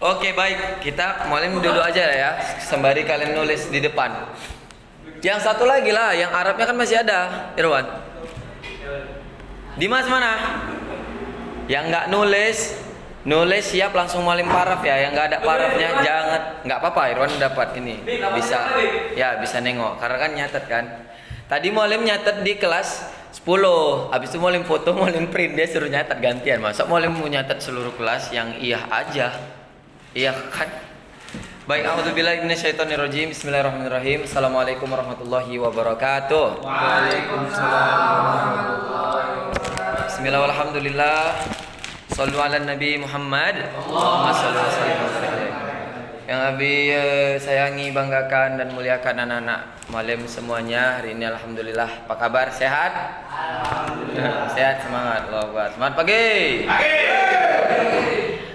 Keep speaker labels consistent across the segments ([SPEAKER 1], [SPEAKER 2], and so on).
[SPEAKER 1] Oke baik, kita mulai duduk aja ya, sembari kalian nulis di depan. Yang satu lagi lah, yang Arabnya kan masih ada, Irwan. Dimas mana? Yang nggak nulis siap langsung mualim paraf ya. Yang nggak ada parafnya jangan, nggak apa-apa. Irwan dapat ini, bisa nengok. Karena kan nyatet kan. Tadi mualim nyatet di kelas 10, habis itu mualim foto, mualim print, dia suruh nyatet gantian. Masa mualim mau nyatet seluruh kelas yang iya aja? Iya kan? Baik, a'udzubillahi minasyaitonirrajim. Bismillahirrahmanirrahim. Assalamualaikum warahmatullahi wabarakatuh.
[SPEAKER 2] Waalaikumsalam warahmatullahi wabarakatuh.
[SPEAKER 1] Bismillah walhamdulillah. Shallu ala Nabi Muhammad. Allahumma shalli wa sallim wa barik. Yang Abi sayangi, banggakan dan muliakan anak-anak malam semuanya. Hari ini alhamdulillah, apa kabar? Sehat? Alhamdulillah. Sehat, semangat. Allahu Akbar. Semangat pagi.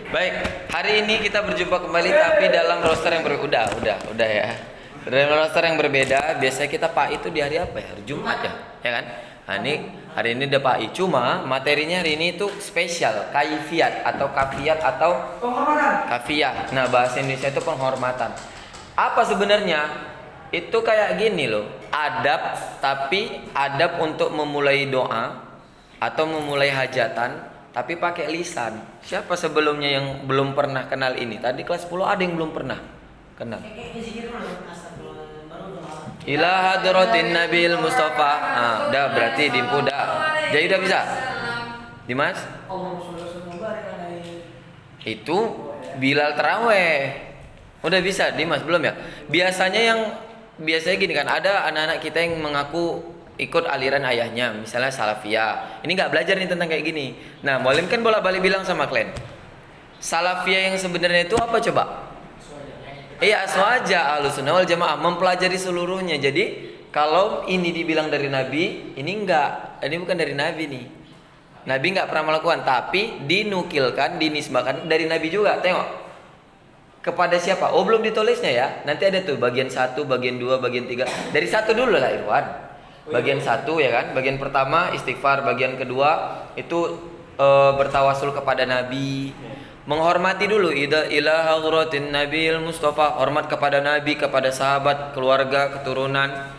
[SPEAKER 1] Baik, hari ini kita berjumpa kembali tapi dalam roster yang berbeda. Udah ya. Dalam roster yang berbeda. Biasanya kita PAI itu di hari apa ya? Hari Jumat ya, ya kan? Nah, ini hari ini ada PAI. Cuma materinya hari ini itu spesial, kaifiat atau kafiat atau
[SPEAKER 2] Penghormatan.
[SPEAKER 1] kafiyah. Nah, bahasa Indonesia itu penghormatan. Apa sebenarnya? Itu kayak gini loh. Adab, tapi adab untuk memulai doa atau memulai hajatan tapi pakai lisan. Siapa sebelumnya yang belum pernah kenal ini? Tadi kelas 10 ada yang belum pernah kenal. Ila hadratin Nabil Mustafa. Udah berarti dimpu dah. Jadi udah bisa. Dimas? Itu Bilal Taraweh. Udah bisa, Dimas belum ya? Biasanya gini kan, ada anak-anak kita yang mengaku ikut aliran ayahnya, misalnya Salafiyah. Ini nggak belajar nih tentang kayak gini. Nah, Mualim kan bolak-balik bilang sama kalian, Salafiyah yang sebenarnya itu apa coba? Iya, aswaja Ahlussunnah wal Jamaah, mempelajari seluruhnya. Jadi kalau ini dibilang dari Nabi, ini bukan dari Nabi nih. Nabi nggak pernah melakukan, tapi dinukilkan, dinisbahkan dari Nabi juga. Tengok. Kepada siapa? Oh, belum ditulisnya ya. Nanti ada tuh bagian 1, bagian 2, bagian 3. Dari 1 dulu lah, Irwan. Bagian 1 ya kan. Bagian pertama istighfar, bagian kedua itu bertawasul kepada Nabi. Menghormati dulu ila hadratin Nabil Mustafa, hormat kepada Nabi, kepada sahabat, keluarga, keturunan.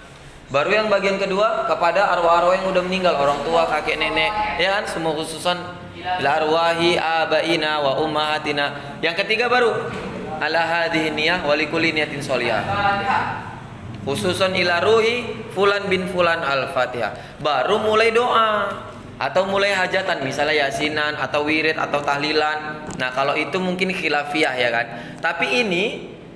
[SPEAKER 1] Baru yang bagian kedua kepada arwah-arwah yang udah meninggal, orang tua, kakek, nenek, ya kan, semua khususan ila arwahi abaina wa ummahatina. Yang ketiga baru ala hadhihi niyah wa likulli niyatin sholihah. Khususan ila ruhi fulan bin fulan al-Fatihah. Baru mulai doa atau mulai hajatan, misalnya yasinan atau wirid atau tahlilan. Nah, kalau itu mungkin khilafiyah ya kan. Tapi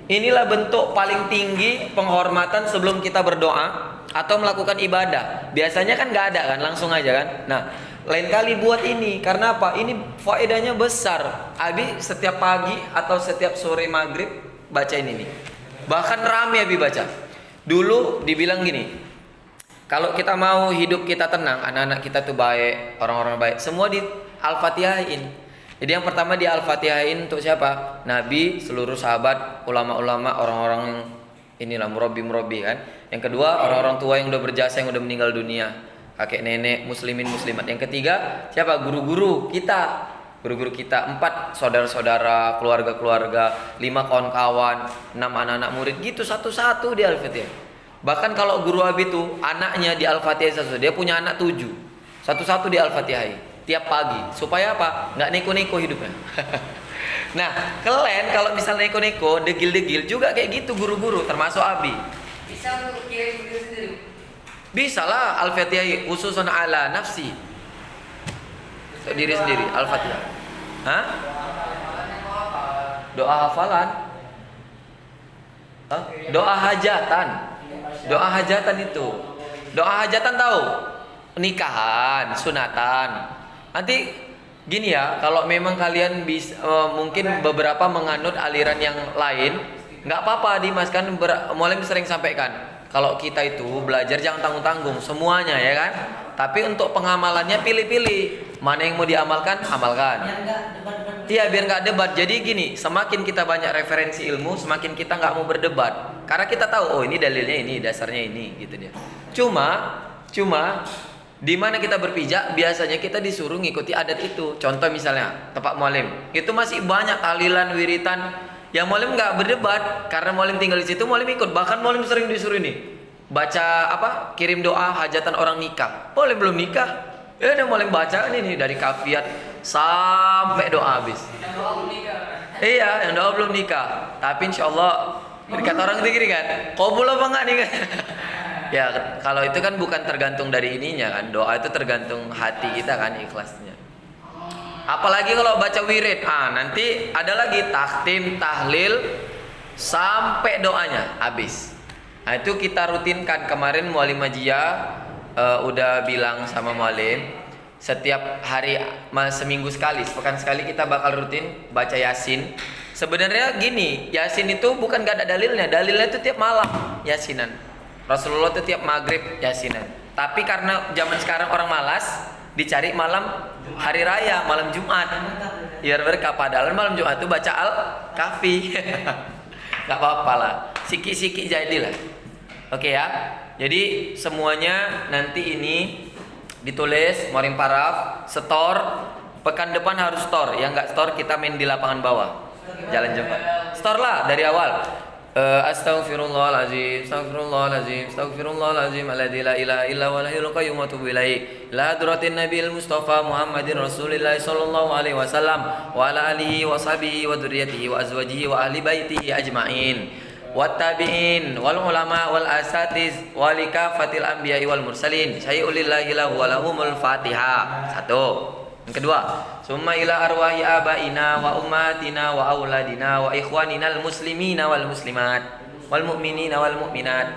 [SPEAKER 1] inilah bentuk paling tinggi penghormatan sebelum kita berdoa atau melakukan ibadah. Biasanya kan nggak ada kan, langsung aja kan. Nah, lain kali buat ini, karena apa? Ini faedahnya besar. Abi setiap pagi atau setiap sore maghrib baca ini nih. Bahkan rame Abi baca. Dulu dibilang gini, kalau kita mau hidup kita tenang, anak-anak kita tuh baik, orang-orang baik, semua di Al-Fatihain. Jadi yang pertama di Al-Fatihain untuk siapa? Nabi, seluruh sahabat, ulama-ulama, orang-orang yang inilah murabi kan. Yang kedua orang-orang tua yang udah berjasa, yang udah meninggal dunia, kakek nenek, muslimin muslimat. Yang ketiga siapa? Guru-guru kita. 4 saudara-saudara, keluarga-keluarga, 5 kawan-kawan, 6 anak-anak murid, gitu satu-satu di Al-Fatihah. Bahkan kalau guru Abi itu anaknya di Al-Fatihah satu, dia punya anak 7, satu-satu di Al-Fatihah tiap pagi. Supaya apa? Nggak neko-neko hidupnya. Nah, kalian kalau misalnya neko-neko, degil-degil juga kayak gitu guru-guru, termasuk Abi.
[SPEAKER 3] Bisa untuk kirim diri sendiri.
[SPEAKER 1] Bisa lah Al-Fatihah khususan ala nafsi. Untuk diri sendiri, Al-Fatihah. Hah? Doa hafalan. Hah? Doa hajatan. Doa hajatan itu. Doa hajatan tahu? Nikahan, sunatan. Nanti gini ya, kalau memang kalian bisa mungkin beberapa menganut aliran yang lain, nggak apa-apa Dimas kan mulai sering sampaikan. Kalau kita itu belajar jangan tanggung-tanggung semuanya ya kan. Tapi untuk pengamalannya pilih-pilih. Mana yang mau diamalkan, amalkan. Iya, biar nggak debat. Jadi gini, semakin kita banyak referensi ilmu, semakin kita nggak mau berdebat. Karena kita tahu, oh ini dalilnya ini, dasarnya ini, gitu dia. Cuma Di mana kita berpijak, biasanya kita disuruh ngikuti adat itu. Contoh misalnya tempat mualim, itu masih banyak tahlilan, wiritan. Yang mualim nggak berdebat karena mualim tinggal di situ, mualim ikut. Bahkan mualim sering disuruh ini baca apa? Kirim doa hajatan orang nikah. Boleh belum nikah? Ya udah mualim baca ini dari kafiat sampai doa habis. Iya, yang doa belum nikah. Tapi insya Allah kata orang itu gini kan, kabul apa enggak nih kan? Ya kalau itu kan bukan tergantung dari ininya kan, doa itu tergantung hati kita kan, ikhlasnya. Apalagi kalau baca wirid, nanti ada lagi takhtim, tahlil sampai doanya habis. Nah itu kita rutinkan. Kemarin mualim Majia udah bilang sama mualim, setiap hari seminggu sekali, sepekan sekali kita bakal rutin baca Yasin. Sebenarnya gini, Yasin itu bukan gak ada dalilnya. Dalilnya itu tiap malam Yasinan. Rasulullah itu tiap maghrib Yasinan. Tapi karena zaman sekarang orang malas, dicari malam hari raya, malam Jumat. Biar berkah, padahal malam Jumat itu baca Al-Kahfi. Gak apa-apa lah, siki-siki jadilah. Oke ya. Jadi semuanya nanti ini ditulis, morim paraf, setor. Pekan depan harus store. Yang nggak store kita main di lapangan bawah, jalan jempat. Store lah dari awal. Astaghfirullahalazim, astaghfirullahalazim, astaghfirullahalazim, alladzi la ilaha illa huwal hayyul qayyum wa atubu ilaih. La hadratin nabiyil mustafa Muhammadin Rasulillah sallallahu alaihi wasallam wa ala alihi wa sahbihi wa dzurriyyatihi wa azwajihi wa ahli baitihi ajmain. Wattabi'in wal ulama wal asatiz walikafatil anbiya'i wal mursalin syai'ul lillahi lahu wa lahumul fatihah. Satu. Yang kedua, summa ila arwahi abaina wa ummatina wa auladina wa ikhwaninal muslimina wal muslimat wal mu'minina wal mu'minat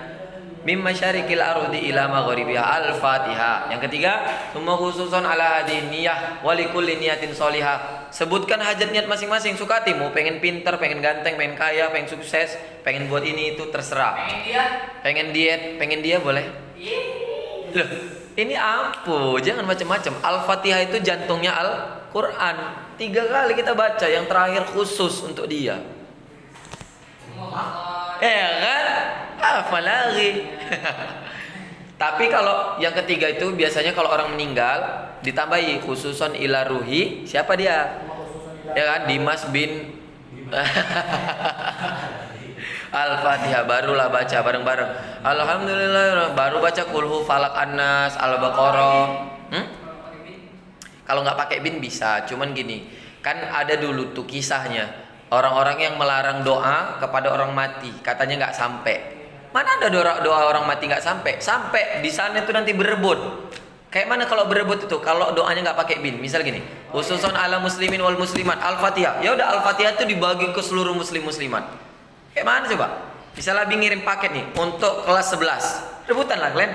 [SPEAKER 1] mim masyariqil ardi ila maghribiha. Al-Fatihah. Yang ketiga, summa khususan ala hadhihi niyyah wa likulli niyatin sholihah. Sebutkan hajat niat masing-masing. Suka hatimu, pengen pinter, pengen ganteng, pengen kaya, pengen sukses, pengen buat ini itu terserah. Pengen diet, pengen dia boleh. Loh, ini ampuh, jangan macam-macam. Al-Fatihah itu jantungnya Al-Quran. 3 kali kita baca, yang terakhir khusus untuk dia. Ya kan? Apa lagi? Tapi kalau yang ketiga itu biasanya kalau orang meninggal ditambahi khususon ila ruhi. Siapa dia? Ya kan? Dimas bin Al-Fatihah, barulah baca bareng-bareng. Alhamdulillah, baru baca kulhu falak annas al-baqarah. Kalau nggak pakai bin bisa, cuman gini, kan ada dulu tuh kisahnya orang-orang yang melarang doa kepada orang mati, katanya nggak sampai. Mana ada doa orang mati nggak sampai? Sampai di sana itu nanti berebut. Kayak mana kalau berebut itu? Kalau doanya nggak pakai bin, misal gini, khususon ala muslimin wal muslimat Al-Fatihah. Ya udah Al-Fatihah itu dibagi ke seluruh muslim muslimat. Kayak mana coba? Misalnya Abi ngirim paket nih untuk kelas 11, rebutan lah kalian.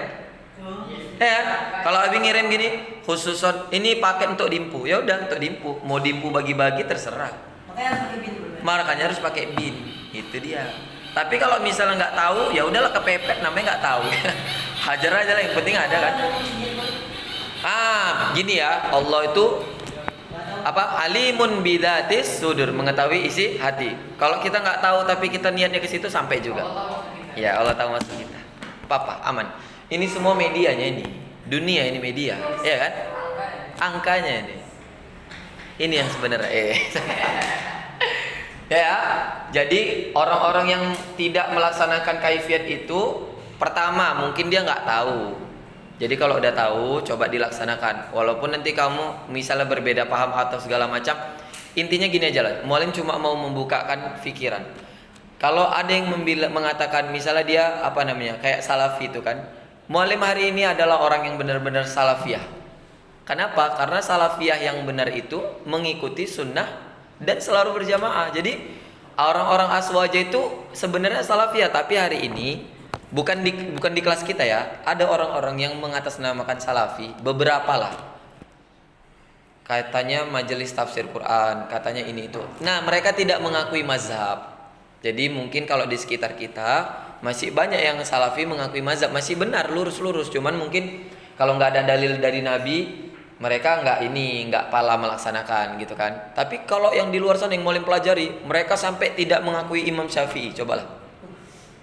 [SPEAKER 1] Ya, kalau Abi ngirim gini, khususon ini paket untuk Dimpu, ya udah untuk Dimpu. Mau Dimpu bagi-bagi terserah. Makanya harus pakai bin, itu dia. Tapi kalau misalnya nggak tahu, ya udahlah kepepet, namanya nggak tahu. Hajar aja lah, yang penting ada kan. Gini ya, Allah itu apa? Alimun bidatis sudur, mengetahui isi hati. Kalau kita nggak tahu tapi kita niatnya ke situ sampai juga. Ya Allah tahu maksud kita. Papa aman. Ini semua medianya ini, dunia ini media, ya kan? Angkanya ini. Ini yang sebenarnya. Ya, jadi orang-orang yang tidak melaksanakan kaifiat itu, pertama mungkin dia nggak tahu. Jadi kalau udah tahu, coba dilaksanakan. Walaupun nanti kamu misalnya berbeda paham atau segala macam, intinya gini aja lah. Mualim cuma mau membukakan pikiran. Kalau ada yang mengatakan misalnya dia apa namanya kayak salafi itu kan, mualim hari ini adalah orang yang benar-benar salafiyah. Kenapa? Karena salafiyah yang benar itu mengikuti sunnah dan selalu berjamaah. Jadi orang-orang aswaja itu sebenarnya salafiyah, tapi hari ini bukan di kelas kita ya. Ada orang-orang yang mengatasnamakan salafi, beberapa lah. Katanya majelis tafsir Quran, katanya ini itu. Nah, mereka tidak mengakui mazhab. Jadi mungkin kalau di sekitar kita masih banyak yang salafi mengakui mazhab, masih benar lurus-lurus. Cuman mungkin kalau nggak ada dalil dari Nabi, mereka nggak pala melaksanakan gitu kan. Tapi kalau yang di luar sana yang mulai pelajari, mereka sampai tidak mengakui Imam Syafi'i. Cobalah,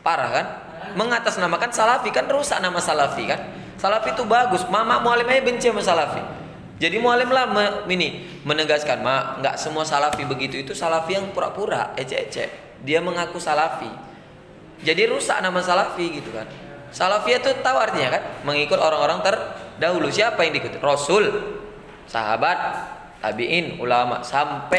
[SPEAKER 1] parah kan? Mengatasnamakan salafi kan rusak nama salafi kan. Salafi itu bagus. Mama mualim aja benci sama salafi. Jadi mualim lah menegaskan, nggak semua salafi begitu. Itu salafi yang pura-pura, ecek-ecek. Dia mengaku salafi. Jadi rusak nama salafi gitu kan. Salafi itu tahu artinya kan? Mengikut orang-orang terdahulu. Siapa yang diikut? Rasul, sahabat, tabi'in, ulama sampai